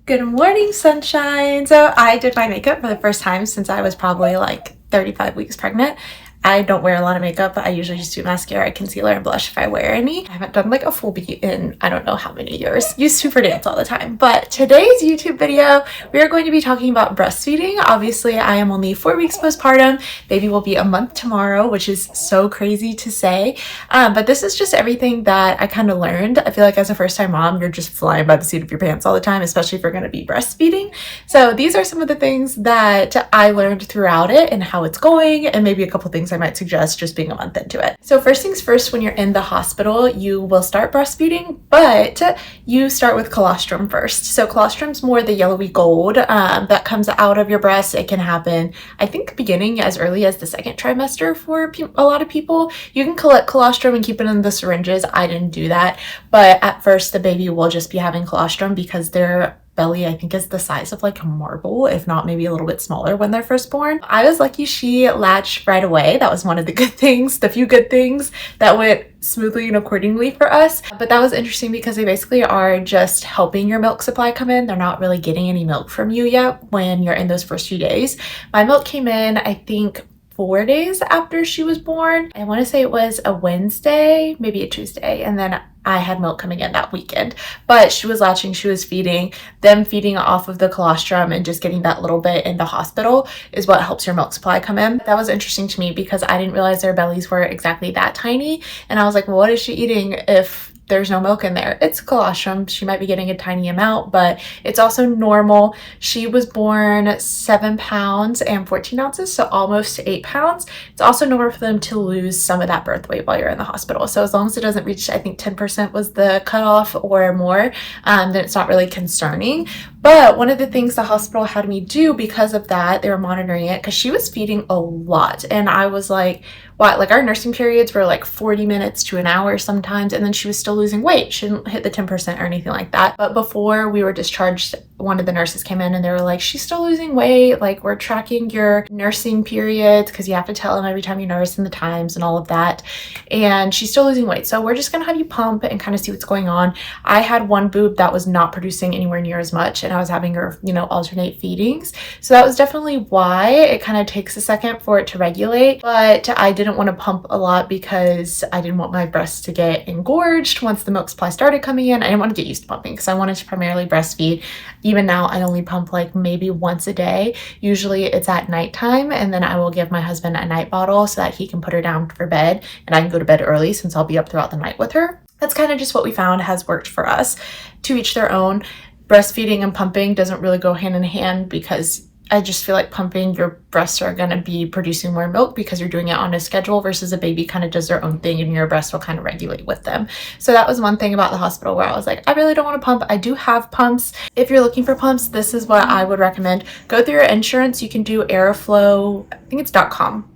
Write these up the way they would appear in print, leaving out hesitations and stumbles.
Good morning, sunshine. So I did my makeup for the first time since I was probably like 35 weeks pregnant. I don't wear a lot of makeup. I usually just do mascara, concealer, and blush if I wear any. I haven't done like a full beat in I don't know how many years. Used to for dance all the time. But today's YouTube video, we are going to be talking about breastfeeding. Obviously, I am only 4 weeks postpartum. Baby will be a month tomorrow, which is so crazy to say. But this is just everything that I kind of learned. I feel like as a first-time mom, you're just flying by the seat of your pants all the time, especially if you're going to be breastfeeding. So these are some of the things that I learned throughout it and how it's going, and maybe a couple things I might suggest just being a month into it. So first things first, when you're in the hospital, you will start breastfeeding, but you start with colostrum first. So colostrum's more the yellowy gold that comes out of your breast. It can happen, I think, beginning as early as the second trimester for a lot of people. You can collect colostrum and keep it in the syringes. I didn't do that, but at first the baby will just be having colostrum because their belly, I think, is the size of like a marble, if not maybe a little bit smaller when they're first born. I was lucky she latched right away. That was one of the good things, the few good things that went smoothly and accordingly for us. But that was interesting because they basically are just helping your milk supply come in. They're not really getting any milk from you yet when you're in those first few days. My milk came in, I think, 4 days after she was born. I want to say it was a Wednesday, maybe a Tuesday, and then I had milk coming in that weekend. But she was latching, she was feeding. Them feeding off of the colostrum and just getting that little bit in the hospital is what helps your milk supply come in. That was interesting to me because I didn't realize their bellies were exactly that tiny. And I was like, well, what is she eating if there's no milk in there? It's colostrum. She might be getting a tiny amount, but it's also normal. She was born 7 pounds and 14 ounces, so almost 8 pounds. It's also normal for them to lose some of that birth weight while you're in the hospital. So as long as it doesn't reach, I think 10% was the cutoff or more, then it's not really concerning. But one of the things the hospital had me do because of that, they were monitoring it because she was feeding a lot. And I was like, what? Like our nursing periods were like 40 minutes to an hour sometimes. And then she was still losing weight. She didn't hit the 10% or anything like that. But before we were discharged, one of the nurses came in and they were like, she's still losing weight. Like, we're tracking your nursing periods because you have to tell them every time you nurse and the times and all of that. And she's still losing weight. So we're just going to have you pump and kind of see what's going on. I had one boob that was not producing anywhere near as much, and I was having her, alternate feedings. So that was definitely why it kind of takes a second for it to regulate. But I didn't want to pump a lot because I didn't want my breasts to get engorged once the milk supply started coming in. I didn't want to get used to pumping because I wanted to primarily breastfeed. Even now, I only pump like maybe once a day. Usually it's at nighttime, and then I will give my husband a night bottle so that he can put her down for bed and I can go to bed early since I'll be up throughout the night with her. That's kind of just what we found has worked for us. To each their own. Breastfeeding and pumping doesn't really go hand in hand because I just feel like pumping, your breasts are going to be producing more milk because you're doing it on a schedule versus a baby kind of does their own thing and your breast will kind of regulate with them. So that was one thing about the hospital where I was like, I really don't want to pump. I do have pumps. If you're looking for pumps, this is what I would recommend. Go through your insurance. You can do Aeroflow. I think it's .com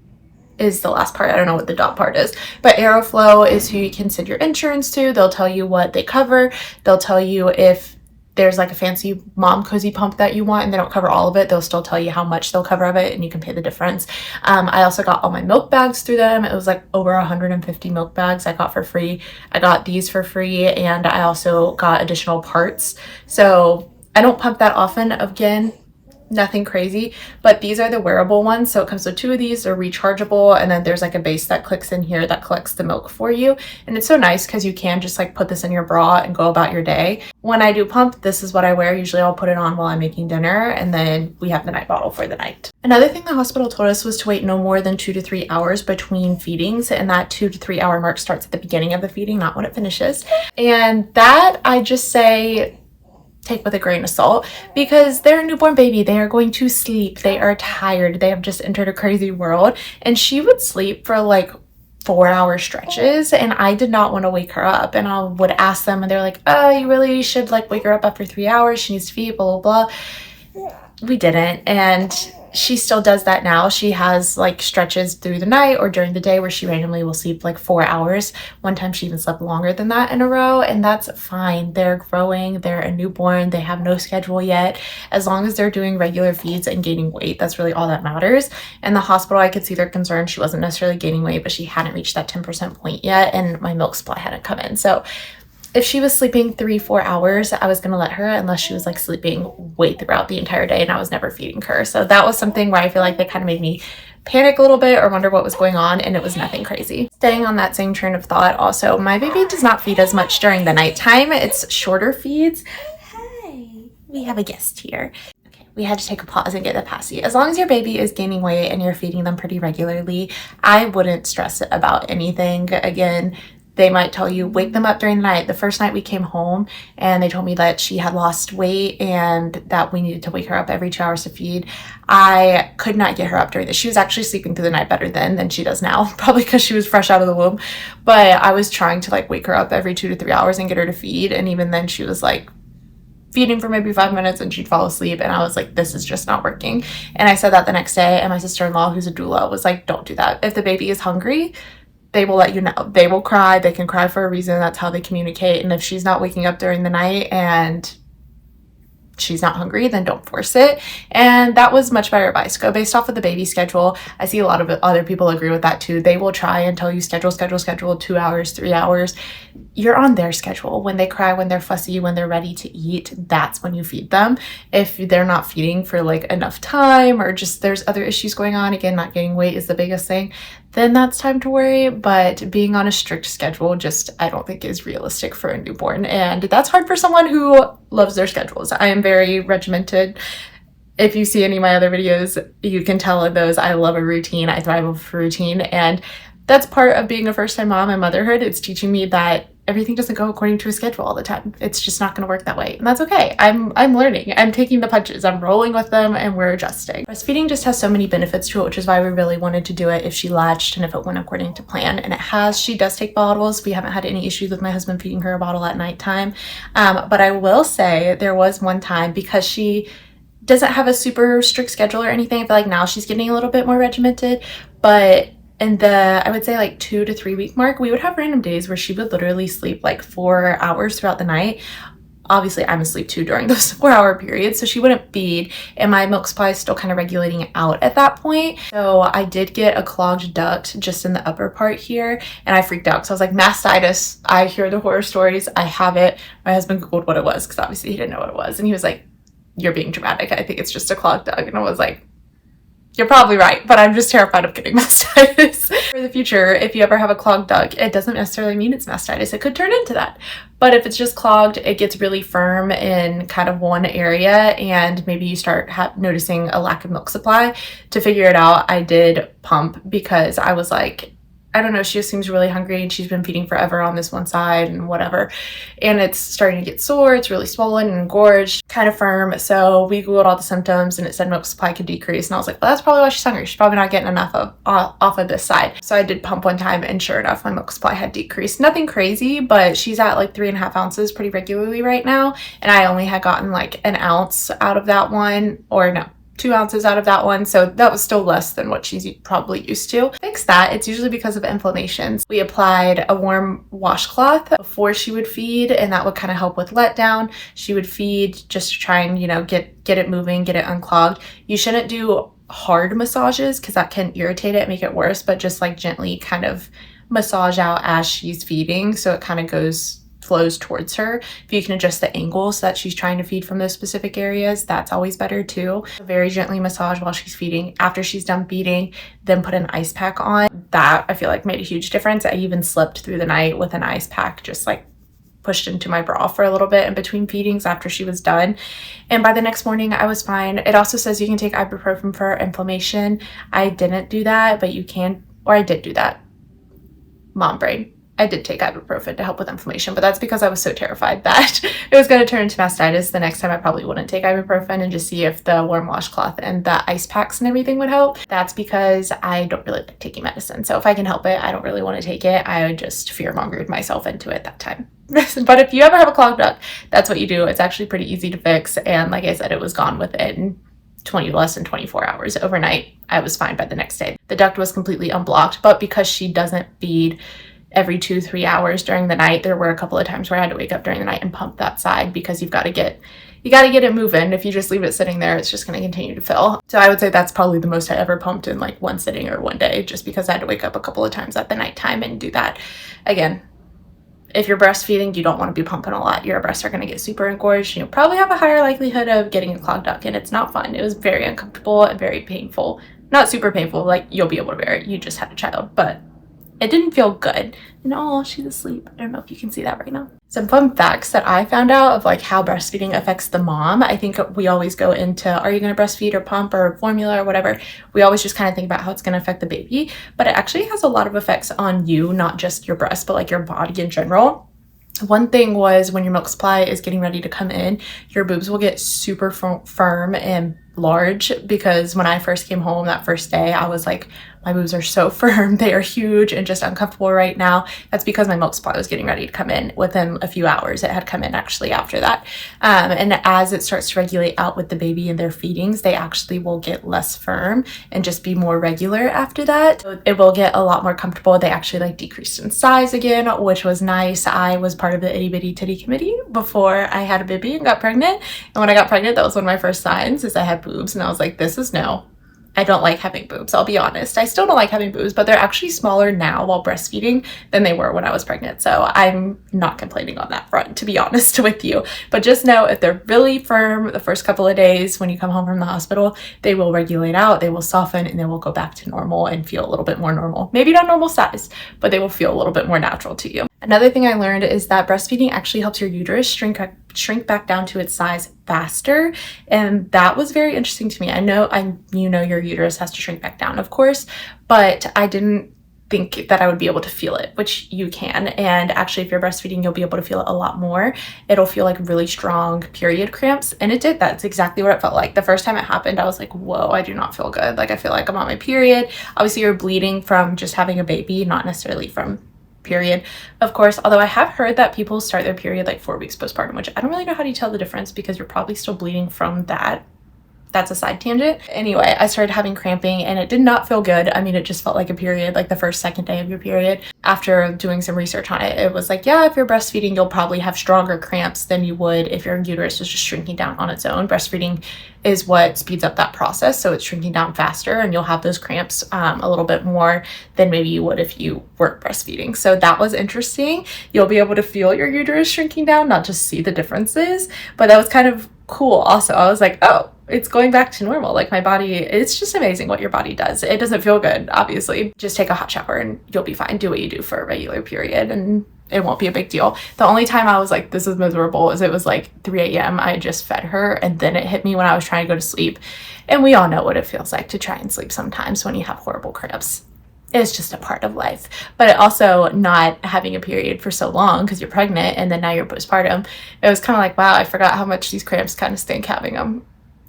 is the last part. I don't know what the dot part is, but Aeroflow is who you can send your insurance to. They'll tell you what they cover. They'll tell you if there's like a fancy mom cozy pump that you want and they don't cover all of it. They'll still tell you how much they'll cover of it and you can pay the difference. I also got all my milk bags through them. It was like over 150 milk bags I got for free. I got these for free, and I also got additional parts. So I don't pump that often. Again, nothing crazy, but these are the wearable ones. So it comes with 2 of these. They're rechargeable, and then there's like a base that clicks in here that collects the milk for you. And it's so nice because you can just like put this in your bra and go about your day. When I do pump, this is what I wear. Usually I'll put it on while I'm making dinner, and then we have the night bottle for the night. Another thing the hospital told us was to wait no more than 2 to 3 hours between feedings, and that 2 to 3 hour mark starts at the beginning of the feeding, not when it finishes. And that I just say take with a grain of salt because they're a newborn baby. They are going to sleep. They are tired. They have just entered a crazy world. And she would sleep for like 4-hour stretches, and I did not want to wake her up. And I would ask them, and they're like, oh, you really should like wake her up after 3 hours. She needs to feed, blah, blah, blah. We didn't. And she still does that now. She has like stretches through the night or during the day where she randomly will sleep like 4 hours. One time she even slept longer than that in a row, and that's fine. They're growing. They're a newborn. They have no schedule yet. As long as they're doing regular feeds and gaining weight, that's really all that matters. In the hospital, I could see their concern. She wasn't necessarily gaining weight, but she hadn't reached that 10% point yet, and my milk supply hadn't come in. So if she was sleeping 3-4 hours, I was gonna let her unless she was like sleeping way throughout the entire day and I was never feeding her. So that was something where I feel like they kind of made me panic a little bit or wonder what was going on, and it was nothing crazy. Staying on that same train of thought, also, my baby does not feed as much during the nighttime. It's shorter feeds. Hi, we have a guest here. Okay, we had to take a pause and get the passy. As long as your baby is gaining weight and you're feeding them pretty regularly, I wouldn't stress about anything. Again, they might tell you, wake them up during the night. The first night we came home and they told me that she had lost weight and that we needed to wake her up every 2 hours to feed. I could not get her up during this. She was actually sleeping through the night better then than she does now, probably because she was fresh out of the womb. But I was trying to like wake her up every 2 to 3 hours and get her to feed. And even then she was like feeding for maybe 5 minutes and she'd fall asleep, and I was like, this is just not working. And I said that the next day, and my sister-in-law, who's a doula, was like, don't do that. If the baby is hungry, they will let you know. They will cry. They can cry for a reason. That's how they communicate. And if she's not waking up during the night and she's not hungry, then don't force it. And that was much better advice. Go based off of the baby schedule. I see a lot of other people agree with that too. They will try and tell you schedule 2 hours, 3 hours. You're on their schedule. When they cry, when they're fussy, when they're ready to eat, that's when you feed them. If they're not feeding for like enough time, or just there's other issues going on, again, not gaining weight is the biggest thing, then that's time to worry. But being on a strict schedule just, I don't think is realistic for a newborn. And that's hard for someone who loves their schedules. I am very regimented. If you see any of my other videos, you can tell in those I love a routine. I thrive off a routine. And that's part of being a first-time mom and motherhood. It's teaching me that everything doesn't go according to a schedule all the time. It's just not going to work that way. And that's okay. I'm learning. I'm taking the punches. I'm rolling with them and we're adjusting. Breastfeeding just has so many benefits to it, which is why we really wanted to do it if she latched and if it went according to plan. And it has. She does take bottles. We haven't had any issues with my husband feeding her a bottle at nighttime. But I will say there was one time, because she doesn't have a super strict schedule or anything. I feel like now she's getting a little bit more regimented, but in the, I would say like 2 to 3 week mark, we would have random days where she would literally sleep like 4 hours throughout the night. Obviously, I'm asleep too during those 4-hour periods, so she wouldn't feed, and my milk supply is still kind of regulating out at that point. So I did get a clogged duct just in the upper part here, and I freaked out because I was like, mastitis. I hear the horror stories. I have it. My husband Googled what it was because obviously he didn't know what it was, and he was like, you're being dramatic. I think it's just a clogged duct. And I was like, you're probably right, but I'm just terrified of getting mastitis. For the future, if you ever have a clogged duct, it doesn't necessarily mean it's mastitis. It could turn into that. But if it's just clogged, it gets really firm in kind of one area, and maybe you start noticing a lack of milk supply. To figure it out, I did pump because I was like, I don't know, she just seems really hungry and she's been feeding forever on this one side and whatever. And it's starting to get sore, it's really swollen and engorged, kind of firm. So we Googled all the symptoms and it said milk supply could decrease. And I was like, well, that's probably why she's hungry. She's probably not getting enough off of this side. So I did pump one time and sure enough, my milk supply had decreased. Nothing crazy, but she's at like 3.5 ounces pretty regularly right now. And I only had gotten like an ounce out of that one, or no, 2 ounces out of that one, so that was still less than what she's probably used to. Fix that. It's usually because of inflammations. We applied a warm washcloth before she would feed, and that would kind of help with letdown. She would feed just to try and, you know, get it moving, get it unclogged. You shouldn't do hard massages because that can irritate it, make it worse, but just like gently kind of massage out as she's feeding so it kind of flows towards her. If you can adjust the angle so that she's trying to feed from those specific areas, that's always better too. Very gently massage while she's feeding. After she's done feeding, then put an ice pack on. That I feel like made a huge difference. I even slept through the night with an ice pack just like pushed into my bra for a little bit in between feedings after she was done. And by the next morning, I was fine. It also says you can take ibuprofen for inflammation. I didn't do that, but you can, or I did do that. Mom brain. I did take ibuprofen to help with inflammation, but that's because I was so terrified that it was going to turn into mastitis. The next time I probably wouldn't take ibuprofen and just see if the warm washcloth and the ice packs and everything would help. That's because I don't really like taking medicine. So if I can help it, I don't really want to take it. I just fear-mongered myself into it that time. But if you ever have a clogged duct, that's what you do. It's actually pretty easy to fix. And like I said, it was gone within less than 24 hours overnight. I was fine by the next day. The duct was completely unblocked, but because she doesn't feed every 2-3 hours during the night, there were a couple of times where I had to wake up during the night and pump that side because you got to get it moving. If you just leave it sitting there, it's just going to continue to fill. So I would say that's probably the most I ever pumped in like one sitting or one day, just because I had to wake up a couple of times at the nighttime and do that. Again, If you're breastfeeding, you don't want to be pumping a lot. Your breasts are going to get super engorged. You'll probably have a higher likelihood of getting a clogged duct, and it's not fun. It was very uncomfortable and very painful. Not super painful, like you'll be able to bear it. You just had a child, but it didn't feel good. And oh, she's asleep. I don't know if you can see that right now. Some fun facts that I found out of like how breastfeeding affects the mom. I think we always go into, are you going to breastfeed or pump or formula or whatever? We always just kind of think about how it's going to affect the baby, but it actually has a lot of effects on you, not just your breast, but like your body in general. One thing was when your milk supply is getting ready to come in, your boobs will get super firm and large, because when I first came home that first day, I was like, my boobs are so firm, they are huge and just uncomfortable right now. That's because my milk supply was getting ready to come in within a few hours. It had come in actually after that. And as it starts to regulate out with the baby and their feedings, they actually will get less firm and just be more regular after that. So it will get a lot more comfortable. They actually like decreased in size again, which was nice. I was part of the itty bitty titty committee before I had a baby and got pregnant. And when I got pregnant, that was one of my first signs, is I had boobs, and I was like, this is no. I don't like having boobs, I'll be honest. I still don't like having boobs, but they're actually smaller now while breastfeeding than they were when I was pregnant. So I'm not complaining on that front, to be honest with you. But just know, if they're really firm the first couple of days when you come home from the hospital, they will regulate out, they will soften, and they will go back to normal and feel a little bit more normal. Maybe not normal size, but they will feel a little bit more natural to you. Another thing I learned is that breastfeeding actually helps your uterus shrink back down to its size faster, and that was very interesting to me. I know your uterus has to shrink back down, of course, but I didn't think that I would be able to feel it, which you can. And actually, if you're breastfeeding, you'll be able to feel it a lot more. It'll feel like really strong period cramps, and it did. That's exactly what it felt like. The first time it happened, I was like, whoa, I do not feel good. Like, I feel like I'm on my period. Obviously, you're bleeding from just having a baby, not necessarily from period, of course, although I have heard that people start their period like 4 weeks postpartum, which I don't really know how to tell the difference, because you're probably still bleeding from that. That's a side tangent. Anyway, I started having cramping, and it did not feel good. I mean, it just felt like a period, like the second day of your period. After doing some research on it, it was like, yeah, if you're breastfeeding, you'll probably have stronger cramps than you would if your uterus was just shrinking down on its own. Breastfeeding is what speeds up that process, so it's shrinking down faster, and you'll have those cramps a little bit more than maybe you would if you weren't breastfeeding. So that was interesting. You'll be able to feel your uterus shrinking down, not just see the differences, but that was kind of cool. Also, I was like, oh, it's going back to normal. Like, my body, it's just amazing what your body does. It doesn't feel good, obviously. Just take a hot shower and you'll be fine. Do what you do for a regular period, and it won't be a big deal. The only time I was like, this is miserable, is it was like 3 a.m. I just fed her, and then it hit me when I was trying to go to sleep. And we all know what it feels like to try and sleep sometimes when you have horrible cramps. It's just a part of life. But also, not having a period for so long because you're pregnant and then now you're postpartum, it was kind of like, wow, I forgot how much these cramps kind of stink having them.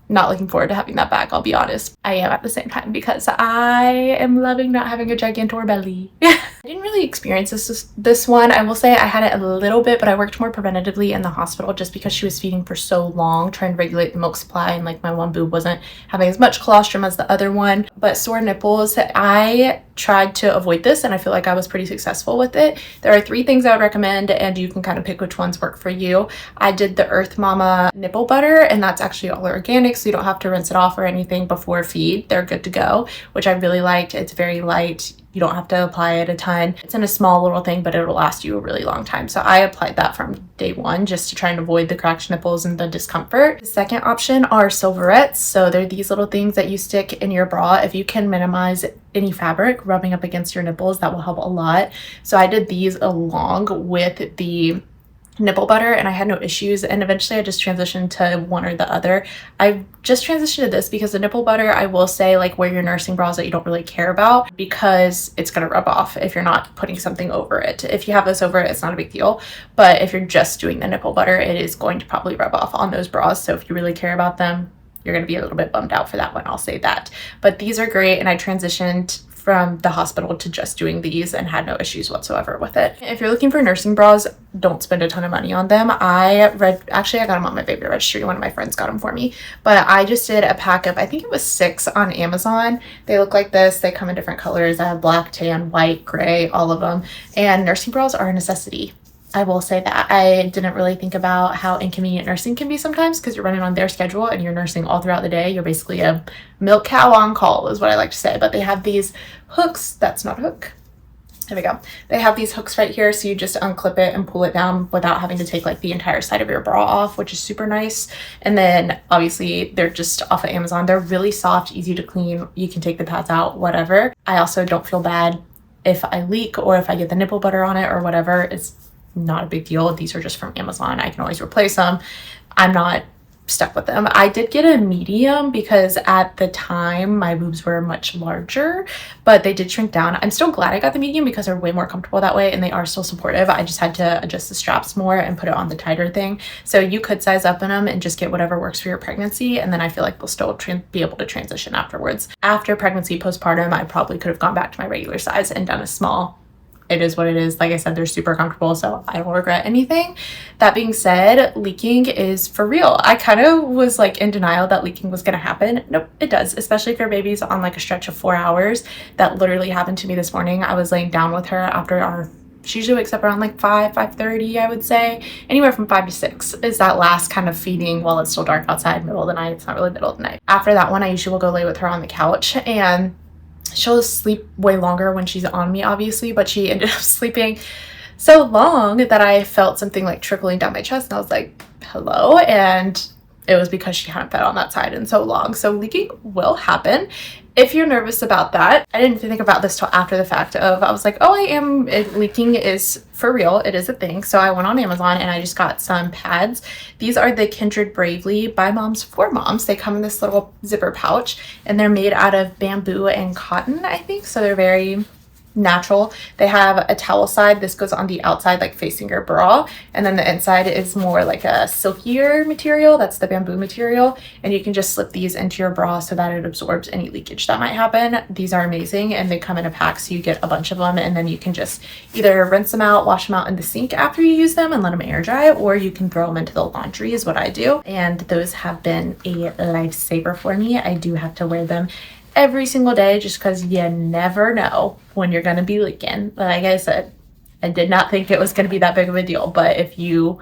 Not looking forward to having that back, I'll be honest. I am at the same time, because I am loving not having a gigantor belly. I didn't really experience this one. I will say I had it a little bit, but I worked more preventatively in the hospital just because she was feeding for so long, trying to regulate the milk supply, and like my one boob wasn't having as much colostrum as the other one. But sore nipples, I tried to avoid this, and I feel like I was pretty successful with it. There are 3 things I would recommend, and you can kind of pick which ones work for you. I did the Earth Mama nipple butter, and that's actually all organic, so you don't have to rinse it off or anything before feed. They're good to go, which I really liked. It's very light. You don't have to apply it a ton. It's in a small little thing, but it'll last you a really long time. So I applied that from day one just to try and avoid the cracked nipples and the discomfort. The second option are silverettes. So they're these little things that you stick in your bra. If you can minimize any fabric rubbing up against your nipples, that will help a lot. So I did these along with the nipple butter, and I had no issues, and eventually I just transitioned to one or the other. I just transitioned to this because the nipple butter, I will say, like, wear your nursing bras that you don't really care about, because it's going to rub off if you're not putting something over it. If you have this over it, it's not a big deal, but if you're just doing the nipple butter, it is going to probably rub off on those bras. So if you really care about them, you're going to be a little bit bummed out for that one, I'll say that. But these are great, and I transitioned from the hospital to just doing these and had no issues whatsoever with it. If you're looking for nursing bras, don't spend a ton of money on them. I got them on my baby registry. One of my friends got them for me, but I just did a pack of, I think it was 6 on Amazon. They look like this. They come in different colors. I have black, tan, white, gray, all of them. And nursing bras are a necessity. I will say that. I didn't really think about how inconvenient nursing can be sometimes, because you're running on their schedule and you're nursing all throughout the day. You're basically a milk cow on call, is what I like to say. But they have these hooks. That's not a hook. There we go. They have these hooks right here, so you just unclip it and pull it down without having to take like the entire side of your bra off, which is super nice. And then obviously they're just off of Amazon. They're really soft, easy to clean. You can take the pads out, whatever. I also don't feel bad if I leak or if I get the nipple butter on it or whatever. It's not a big deal. These are just from Amazon. I can always replace them. I'm not stuck with them. I did get a medium because at the time my boobs were much larger, but they did shrink down. I'm still glad I got the medium because they're way more comfortable that way and they are still supportive. I just had to adjust the straps more and put it on the tighter thing. So you could size up in them and just get whatever works for your pregnancy, and then I feel like they'll still be able to transition afterwards. After pregnancy, postpartum, I probably could have gone back to my regular size and done a small. It is what it is. Like I said, they're super comfortable, so I don't regret anything. That being said, leaking is for real. I kind of was like in denial that leaking was going to happen. Nope, it does, especially if your baby's on like a stretch of 4 hours. That literally happened to me this morning. I was laying down with her after she usually wakes up around like 5:30, I would say. Anywhere from 5 to 6 is that last kind of feeding while it's still dark outside, middle of the night. It's not really middle of the night. After that one, I usually will go lay with her on the couch, and she'll sleep way longer when she's on me, obviously, but she ended up sleeping so long that I felt something like trickling down my chest, and I was like, hello? And it was because she hadn't fed on that side in so long. So leaking will happen. If you're nervous about that, I didn't think about this till after the fact I was like, oh, leaking is for real. It is a thing. So I went on Amazon and I just got some pads. These are the Kindred Bravely by Moms for Moms. They come in this little zipper pouch and they're made out of bamboo and cotton, I think. So they're very natural. They have a towel side. This goes on the outside, like facing your bra, and then the inside is more like a silkier material. That's the bamboo material, and you can just slip these into your bra so that it absorbs any leakage that might happen. These are amazing, and they come in a pack, so you get a bunch of them, and then you can just either rinse them out, wash them out in the sink after you use them and let them air dry, or you can throw them into the laundry is what I do, and those have been a lifesaver for me. I do have to wear them every single day just because you never know when you're going to be leaking. Like I said, I did not think it was going to be that big of a deal, but if you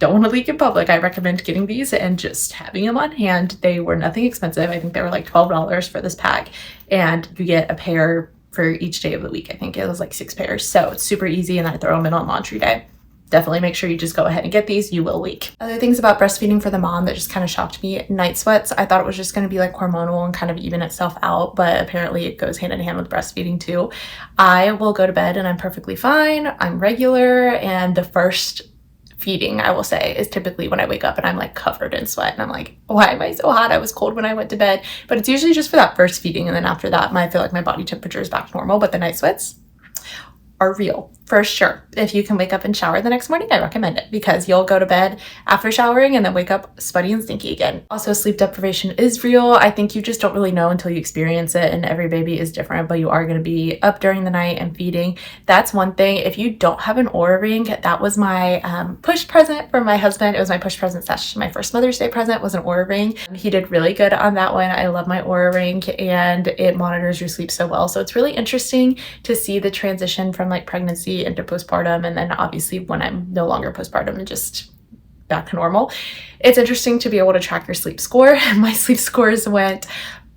don't want to leak in public, I recommend getting these and just having them on hand. They were nothing expensive. I think they were like $12 for this pack, and you get a pair for each day of the week. I think it was like 6 pairs, so it's super easy, and I throw them in on laundry day. Definitely make sure you just go ahead and get these. You will leak. Other things about breastfeeding for the mom that just kind of shocked me: night sweats. I thought it was just going to be like hormonal and kind of even itself out, but apparently it goes hand in hand with breastfeeding too. I will go to bed and I'm perfectly fine. I'm regular, and the first feeding, I will say, is typically when I wake up and I'm like covered in sweat and I'm like, why am I so hot? I was cold when I went to bed. But it's usually just for that first feeding, and then after that I feel like my body temperature is back to normal. But the night sweats are real for sure. If you can wake up and shower the next morning, I recommend it, because you'll go to bed after showering and then wake up sweaty and stinky again. Also, sleep deprivation is real. I think you just don't really know until you experience it, and every baby is different, but you are going to be up during the night and feeding. That's one thing. If you don't have an Oura ring, that was my push present from my husband. It was my push present / my first Mother's Day present was an Oura ring. He did really good on that one. I love my Oura ring, and it monitors your sleep so well. So it's really interesting to see the transition from like pregnancy into postpartum, and then obviously when I'm no longer postpartum and just back to normal. It's interesting to be able to track your sleep score. My sleep scores went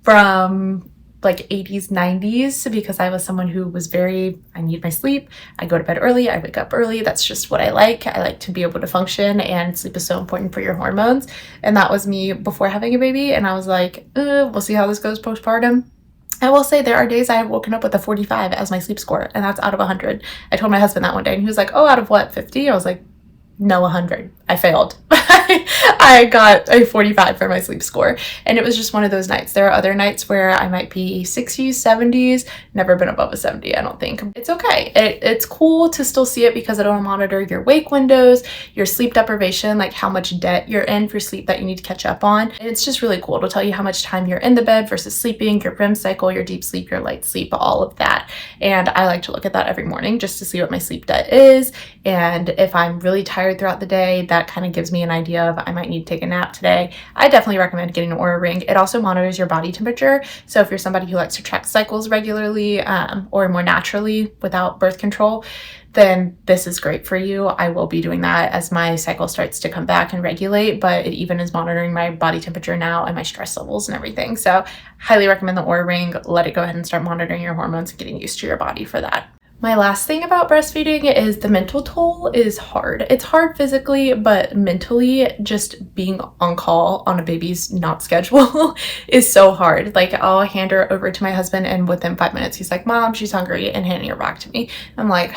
from like 80s, 90s, because I was someone who was I need my sleep. I go to bed early, I wake up early. That's just what I like. I like to be able to function, and sleep is so important for your hormones. And that was me before having a baby. And I was like, we'll see how this goes postpartum. I will say there are days I have woken up with a 45 as my sleep score, and that's out of 100. I told my husband that one day, and he was like, oh, out of what, 50? I was like, no, 100. I failed. I got a 45 for my sleep score, and it was just one of those nights. There are other nights where I might be 60s, 70s, never been above a 70, I don't think. It's okay. It's cool to still see it because it'll monitor your wake windows, your sleep deprivation, like how much debt you're in for sleep that you need to catch up on. And it's just really cool. It'll tell you how much time you're in the bed versus sleeping, your REM cycle, your deep sleep, your light sleep, all of that. And I like to look at that every morning just to see what my sleep debt is. And if I'm really tired throughout the day, that kind of gives me an idea of I might need to take a nap today. I definitely recommend getting an Oura ring. It also monitors your body temperature. So if you're somebody who likes to track cycles regularly or more naturally without birth control, then this is great for you. I will be doing that as my cycle starts to come back and regulate, but it even is monitoring my body temperature now and my stress levels and everything. So highly recommend the Oura ring. Let it go ahead and start monitoring your hormones and getting used to your body for that. My last thing about breastfeeding is the mental toll is hard. It's hard physically, but mentally, just being on call on a baby's not schedule is so hard. Like, I'll hand her over to my husband, and within 5 minutes, he's like, Mom, she's hungry, and handing her back to me. I'm like,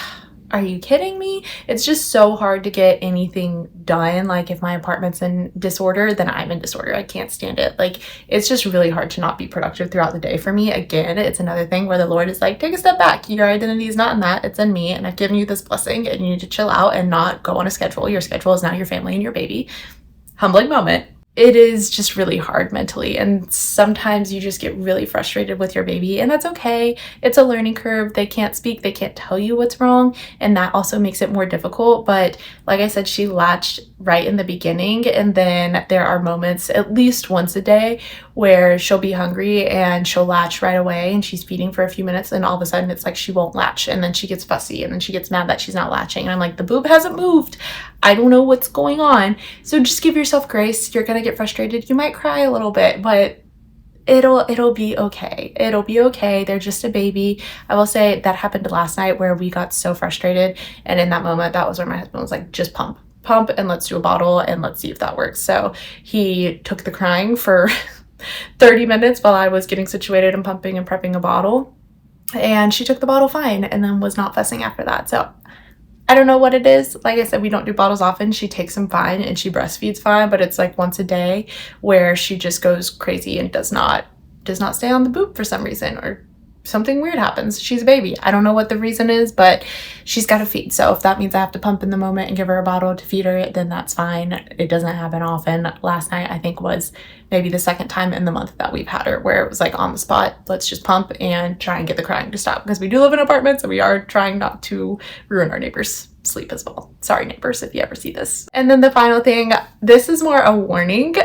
are you kidding me? It's just so hard to get anything done. Like, if my apartment's in disorder, then I'm in disorder. I can't stand it. Like, it's just really hard to not be productive throughout the day for me. Again, it's another thing where the Lord is like, take a step back. Your identity is not in that. It's in me. And I've given you this blessing, and you need to chill out and not go on a schedule. Your schedule is now your family and your baby. Humbling moment. It is just really hard mentally, and sometimes you just get really frustrated with your baby, and that's okay. It's a learning curve. They can't speak, they can't tell you what's wrong, and that also makes it more difficult. But like I said, she latched right in the beginning, and then there are moments at least once a day where she'll be hungry and she'll latch right away, and she's feeding for a few minutes, and all of a sudden it's like she won't latch, and then she gets fussy, and then she gets mad that she's not latching, and I'm like, the boob hasn't moved. I don't know what's going on. So just give yourself grace. You're gonna get frustrated. You might cry a little bit, but it'll be okay. It'll be okay. They're just a baby. I will say that happened last night where we got so frustrated, and in that moment, that was where my husband was like, just pump, and let's do a bottle, and let's see if that works. So he took the crying for 30 minutes while I was getting situated and pumping and prepping a bottle, and she took the bottle fine and then was not fussing after that. So I don't know what it is. Like I said, we don't do bottles often. She takes them fine and she breastfeeds fine, but it's like once a day where she just goes crazy and does not stay on the boob for some reason, or something weird happens. She's a baby. I don't know what the reason is, but she's got to feed. So if that means I have to pump in the moment and give her a bottle to feed her, then that's fine. It doesn't happen often. Last night, I think, was maybe the second time in the month that we've had her where it was like on the spot, let's just pump and try and get the crying to stop, because we do live in apartments and we are trying not to ruin our neighbors' sleep as well. Sorry, neighbors, if you ever see this. And then the final thing, this is more a warning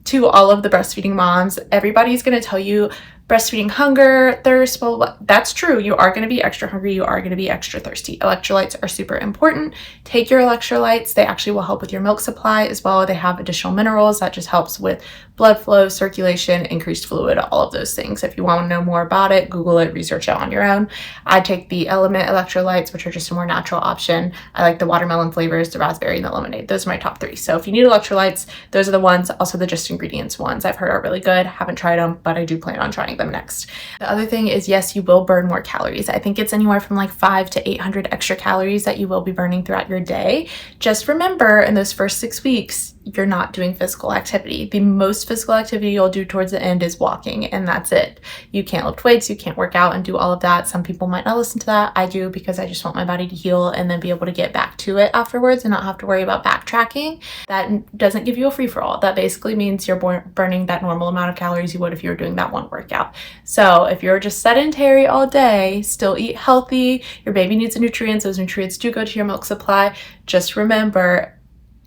to all of the breastfeeding moms. Everybody's going to tell you breastfeeding hunger, thirst, well, that's true. You are going to be extra hungry. You are going to be extra thirsty. Electrolytes are super important. Take your electrolytes. They actually will help with your milk supply as well. They have additional minerals that just helps with blood flow, circulation, increased fluid, all of those things. If you want to know more about it, Google it, research it on your own. I take the Element electrolytes, which are just a more natural option. I like the watermelon flavors, the raspberry, and the lemonade. Those are my top 3. So if you need electrolytes, those are the ones. Also the Just Ingredients ones I've heard are really good. Haven't tried them, but I do plan on trying them next. The other thing is, yes, you will burn more calories. I think it's anywhere from like 500 to 800 extra calories that you will be burning throughout your day. Just remember, in those first 6 weeks, you're not doing physical activity. The most physical activity you'll do towards the end is walking, and that's it. You can't lift weights, you can't work out and do all of that. Some people might not listen to that. I do, because I just want my body to heal and then be able to get back to it afterwards and not have to worry about backtracking. That doesn't give you a free-for-all. That basically means you're burning that normal amount of calories you would if you were doing that one workout. So if you're just sedentary all day, still eat healthy, your baby needs nutrients, those nutrients do go to your milk supply. Just remember,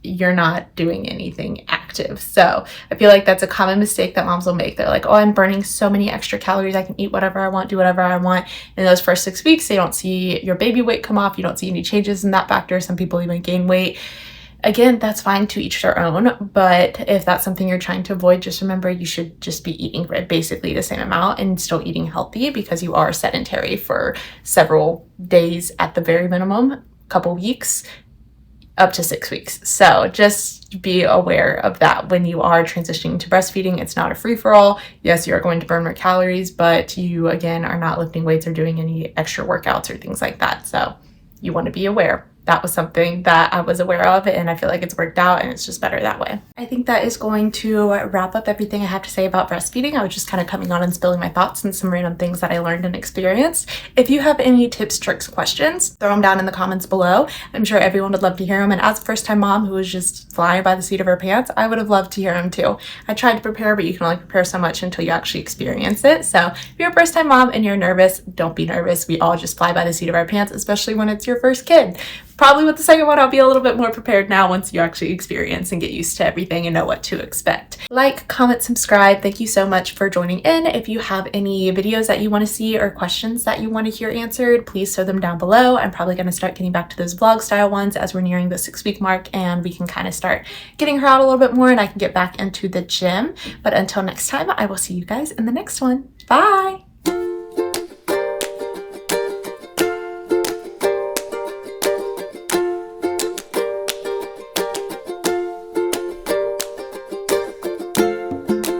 you're not doing anything active. So I feel like that's a common mistake that moms will make. They're like, oh, I'm burning so many extra calories. I can eat whatever I want, do whatever I want. In those first 6 weeks, they don't see your baby weight come off. You don't see any changes in that factor. Some people even gain weight. Again, that's fine, to each their own. But if that's something you're trying to avoid, just remember you should just be eating basically the same amount and still eating healthy, because you are sedentary for several days at the very minimum, couple weeks, up to 6 weeks. So just be aware of that when you are transitioning to breastfeeding. It's not a free-for-all. Yes, you are going to burn more calories, but you, again, are not lifting weights or doing any extra workouts or things like that. So you want to be aware. That was something that I was aware of, and I feel like it's worked out, and it's just better that way. I think that is going to wrap up everything I have to say about breastfeeding. I was just kind of coming on and spilling my thoughts and some random things that I learned and experienced. If you have any tips, tricks, questions, throw them down in the comments below. I'm sure everyone would love to hear them, and as a first-time mom who was just flying by the seat of her pants, I would have loved to hear them too. I tried to prepare, but you can only prepare so much until you actually experience it. So if you're a first-time mom and you're nervous, don't be nervous. We all just fly by the seat of our pants, especially when it's your first kid. Probably with the second one, I'll be a little bit more prepared now once you actually experience and get used to everything and know what to expect. Like, comment, subscribe. Thank you so much for joining in. If you have any videos that you want to see or questions that you want to hear answered, please throw them down below. I'm probably going to start getting back to those vlog style ones as we're nearing the 6-week mark, and we can kind of start getting her out a little bit more and I can get back into the gym. But until next time, I will see you guys in the next one. Bye!